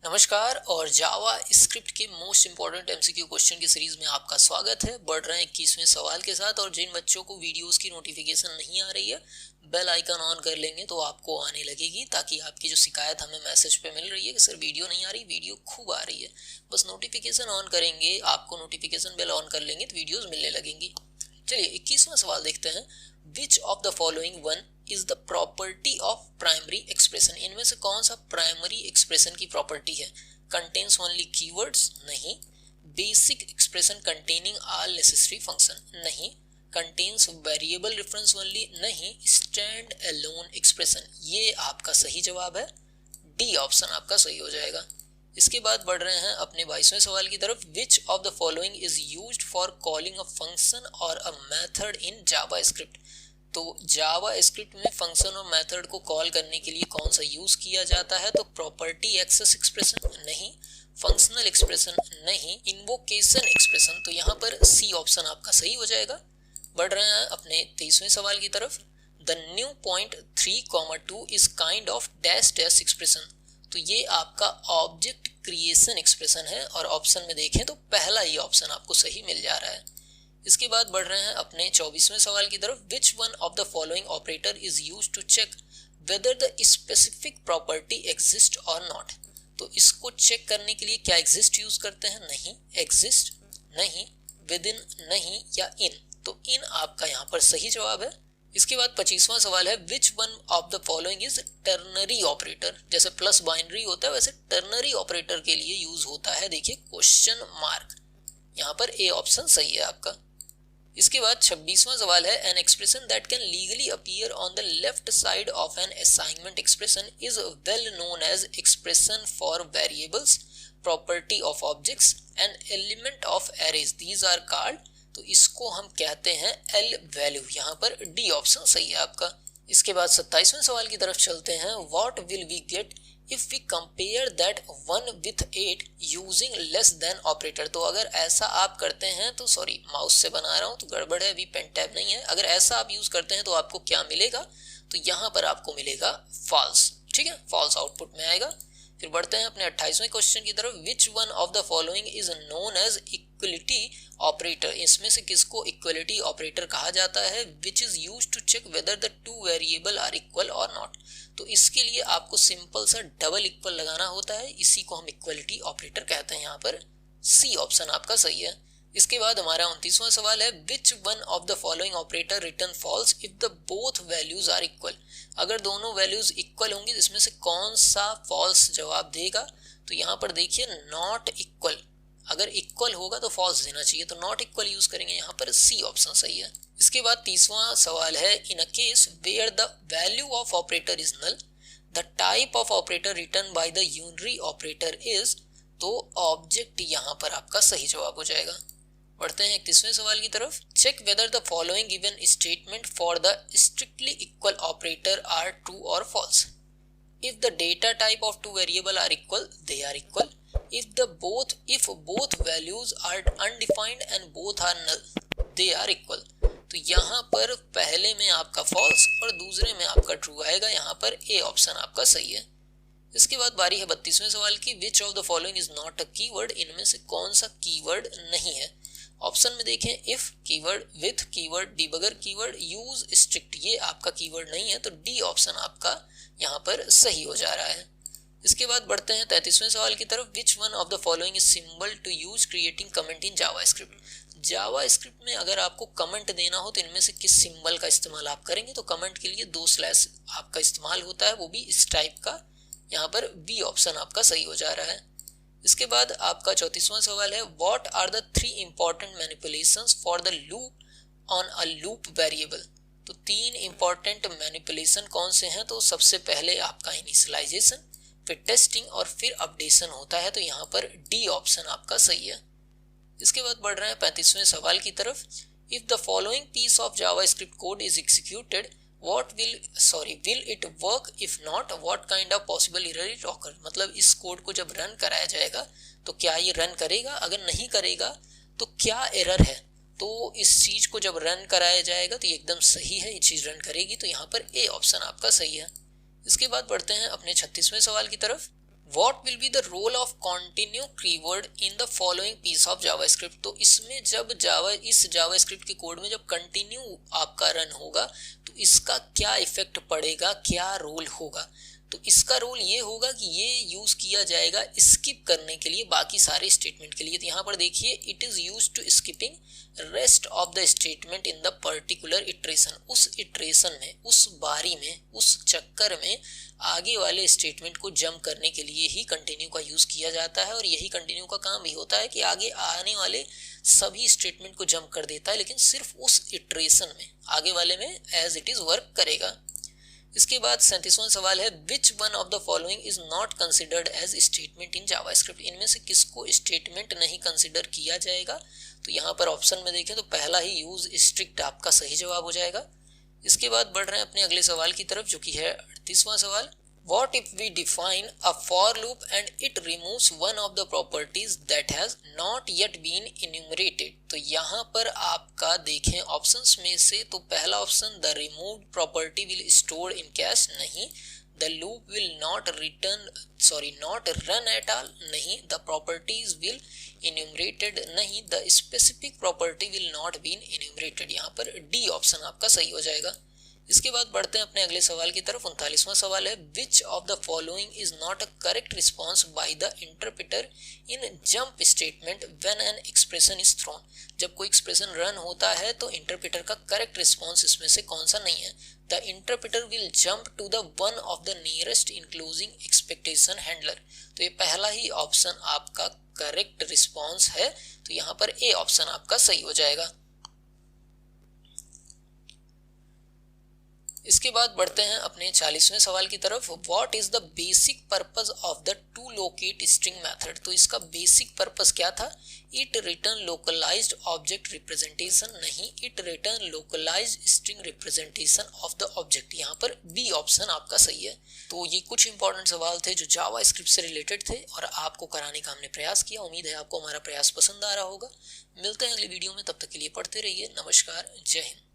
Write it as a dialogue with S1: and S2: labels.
S1: नमस्कार और जावा स्क्रिप्ट के मोस्ट इंपॉर्टेंट एमसीक्यू क्वेश्चन की सीरीज में आपका स्वागत है। बढ़ रहे हैं 21वें सवाल के साथ। और जिन बच्चों को वीडियोस की नोटिफिकेशन नहीं आ रही है, बेल आइकन ऑन कर लेंगे तो आपको आने लगेगी, ताकि आपकी जो शिकायत हमें मैसेज पे मिल रही है कि सर वीडियो नहीं आ रही, वीडियो खूब आ रही है, बस नोटिफिकेशन ऑन करेंगे, आपको नोटिफिकेशन बेल ऑन कर लेंगे तो वीडियोज मिलने लगेंगी। चलिए 21वां सवाल देखते हैं। Which of the following one is the property of primary expression? इनमें से कौन सा प्राइमरी एक्सप्रेशन की प्रॉपर्टी है? Contains only keywords? नहीं। Basic expression containing all necessary function? नहीं। Contains variable reference only? नहीं। Stand alone expression? ये आपका सही जवाब है, डी ऑप्शन आपका सही हो जाएगा। इसके बाद बढ़ रहे हैं अपने 22वें सवाल की तरफ। Which of the following is used for calling a function और a method in JavaScript? तो जावा स्क्रिप्ट में फंक्शन और मेथड को कॉल करने के लिए कौन सा यूज किया जाता है? तो प्रॉपर्टी एक्सेस एक्सप्रेशन? नहीं। Functional expression? नहीं। Invocation expression? तो यहाँ पर सी ऑप्शन आपका सही हो जाएगा। बढ़ रहे हैं अपने 23वें सवाल की तरफ। The new point 3,2 is kind of dash dash expression? तो ये आपका ऑब्जेक्ट क्रिएशन एक्सप्रेशन है, और ऑप्शन में देखें तो पहला ही ऑप्शन आपको सही मिल जा रहा है। इसके बाद बढ़ रहे हैं अपने 24वें सवाल की तरफ। Which one of the following operator is used to check whether the specific property exist और नॉट? तो इसको चेक करने के लिए क्या एग्जिस्ट यूज करते हैं? नहीं। एग्जिस्ट? नहीं। With in? नहीं। या इन? तो इन आपका यहाँ पर सही जवाब है। इसके बाद 25वां सवाल है। Which one of the following is ternary operator? जैसे प्लस बाइनरी होता है, वैसे टर्नरी ऑपरेटर के लिए यूज होता है, देखिए क्वेश्चन मार्क। यहाँ पर ए ऑप्शन सही है आपका। इसके बाद 26वां सवाल है। An expression that can legally appear on the left side of an assignment expression is well known as expression for variables, property of objects and element of arrays, these are called? तो इसको हम कहते हैं L value. यहाँ पर D option सही है आपका। इसके बाद 27वें सवाल की तरफ चलते हैं। What will we get if we compare that 1 with 8 using less than operator? तो अगर ऐसा आप करते हैं तो, सॉरी माउस से बना रहा हूं तो गड़बड़ है, अभी पेन टैब नहीं है। अगर ऐसा आप यूज करते हैं तो आपको क्या मिलेगा? तो यहाँ पर आपको मिलेगा फॉल्स। ठीक है, फॉल्स आउटपुट में आएगा। फिर बढ़ते हैं अपने 28वें क्वेश्चन की तरफ। Which one of the following is known as equality operator? इसमें से किसको इक्वलिटी ऑपरेटर कहा जाता है? Which is use to check whether the two variable are equal और नॉट? तो इसके लिए आपको सिंपल सा डबल इक्वल लगाना होता है, इसी को हम इक्वलिटी ऑपरेटर कहते हैं। यहाँ पर सी ऑप्शन आपका सही है। इसके बाद हमारा 29वां सवाल है। Which one of the following operator return false if the both values are equal? अगर दोनों वैल्यूज इक्वल होंगी तो इसमें से कौन सा फॉल्स जवाब देगा? तो यहाँ पर देखिए नॉट इक्वल। अगर इक्वल होगा तो फॉल्स देना चाहिए, तो नॉट इक्वल यूज करेंगे। यहाँ पर सी ऑप्शन सही है। इसके बाद 30वां सवाल है। In a case where the value of operator is null, the type of operator return by the unary operator is? तो ऑब्जेक्ट यहाँ पर आपका सही जवाब हो जाएगा। बढ़ते हैं 31वें सवाल की तरफ। Check whether the following given statement for the strictly equal operator are true और false? If the data type of two variable are equal, they are equal. If both values are undefined and both are null, they are equal. तो यहाँ पर पहले में आपका false और दूसरे में आपका true आएगा। यहाँ पर A ऑप्शन आपका सही है। इसके बाद बारी है 32वें सवाल की। Which of the following is not a keyword? इनमें से कौन सा कीवर्ड नहीं है? ऑप्शन में देखें if keyword, with keyword, debugger keyword, use strict, ये आपका कीवर्ड नहीं है, तो डी ऑप्शन आपका यहाँ पर सही हो जा रहा है। इसके बाद बढ़ते हैं 33वें सवाल की तरफ। Which one of the following is symbol to use creating comment in JavaScript? JavaScript में अगर आपको कमेंट देना हो तो इनमें से किस सिंबल का इस्तेमाल आप करेंगे? तो कमेंट के लिए 2 स्लैश आपका इस्तेमाल होता है, वो भी इस टाइप का। यहाँ पर बी ऑप्शन आपका सही हो जा रहा है। इसके बाद आपका 34वां सवाल है। What are the 3 important manipulations for the loop on a loop variable? तो 3 इंपॉर्टेंट मैनिपुलेशन कौन से हैं? तो सबसे पहले आपका इनिशियलाइजेशन, फिर टेस्टिंग और फिर अपडेशन होता है, तो यहाँ पर डी ऑप्शन आपका सही है। इसके बाद बढ़ रहे हैं 35वें सवाल की तरफ। If the following piece of JavaScript code is executed will it work? if not, what kind of possible error it occur? मतलब इस कोड को जब रन कराया जाएगा तो क्या ये रन करेगा? अगर नहीं करेगा तो क्या एरर है? तो इस चीज को जब रन कराया जाएगा तो ये एकदम सही है, ये चीज रन करेगी, तो यहाँ पर ए ऑप्शन आपका सही है। इसके बाद बढ़ते हैं अपने 36वें सवाल की तरफ। What will be the role of continue keyword in the following piece of JavaScript? तो इसमें जब इस JavaScript के कोड में जब continue आपका रन होगा तो इसका क्या इफेक्ट पड़ेगा, क्या रोल होगा? तो इसका रोल ये होगा कि ये यूज किया जाएगा स्किप करने के लिए बाकी सारे स्टेटमेंट के लिए। तो यहाँ पर देखिए, it is use to skipping rest of the statement in the particular iteration. उस इटरेशन में, उस बारी में, उस चक्कर में आगे वाले स्टेटमेंट को जंप करने के लिए ही कंटिन्यू का यूज किया जाता है। और यही कंटिन्यू का काम भी होता है कि आगे आने वाले सभी स्टेटमेंट को जंप कर देता है, लेकिन सिर्फ उस इटरेशन में, आगे वाले में एज इट इज वर्क करेगा। इसके बाद 37वां सवाल है, which one of the following is not considered as statement in JavaScript? इनमें से किसको स्टेटमेंट नहीं कंसिडर किया जाएगा? तो यहाँ पर ऑप्शन में देखें तो पहला ही यूज स्ट्रिक्ट आपका सही जवाब हो जाएगा। इसके बाद बढ़ रहे हैं अपने अगले सवाल की तरफ, जो कि है 38वां सवाल। What if we define a for loop and it removes one of the properties that has not yet been enumerated? तो यहाँ पर आपका देखें ऑप्शंस में से, तो पहला option the removed property will store in cache, नहीं। The loop will not run at all, नहीं। The properties will enumerated, नहीं। The specific property will not be enumerated, यहाँ पर डी ऑप्शन आपका सही हो जाएगा। इसके बाद बढ़ते हैं अपने अगले सवाल की तरफ। 39वां सवाल है, विच of the following is not a correct response by the interpreter in jump statement when an expression is throne? जब कोई एक्सप्रेशन रन होता है तो इंटरप्रेटर का करेक्ट रिस्पॉन्स इसमें से कौन सा नहीं है? The interpreter will jump to the one of the nearest enclosing expectation handler. तो ये पहला ही ऑप्शन आपका करेक्ट रिस्पॉन्स है, तो यहाँ पर ए ऑप्शन आपका सही हो जाएगा। इसके बाद बढ़ते हैं अपने 40वें सवाल की तरफ। What is the basic purpose of the to locale string method? तो इसका बेसिक पर्पस क्या था? It return localized object representation, नहीं। It return localized string representation of the object, यहाँ पर बी ऑप्शन आपका सही है। तो ये कुछ इंपॉर्टेंट सवाल थे जो जावास्क्रिप्ट से रिलेटेड थे और आपको कराने का हमने प्रयास किया। उम्मीद है आपको हमारा प्रयास पसंद आ रहा होगा। मिलते हैं अगली वीडियो में, तब तक के लिए पढ़ते रहिए। नमस्कार, जय हिंद।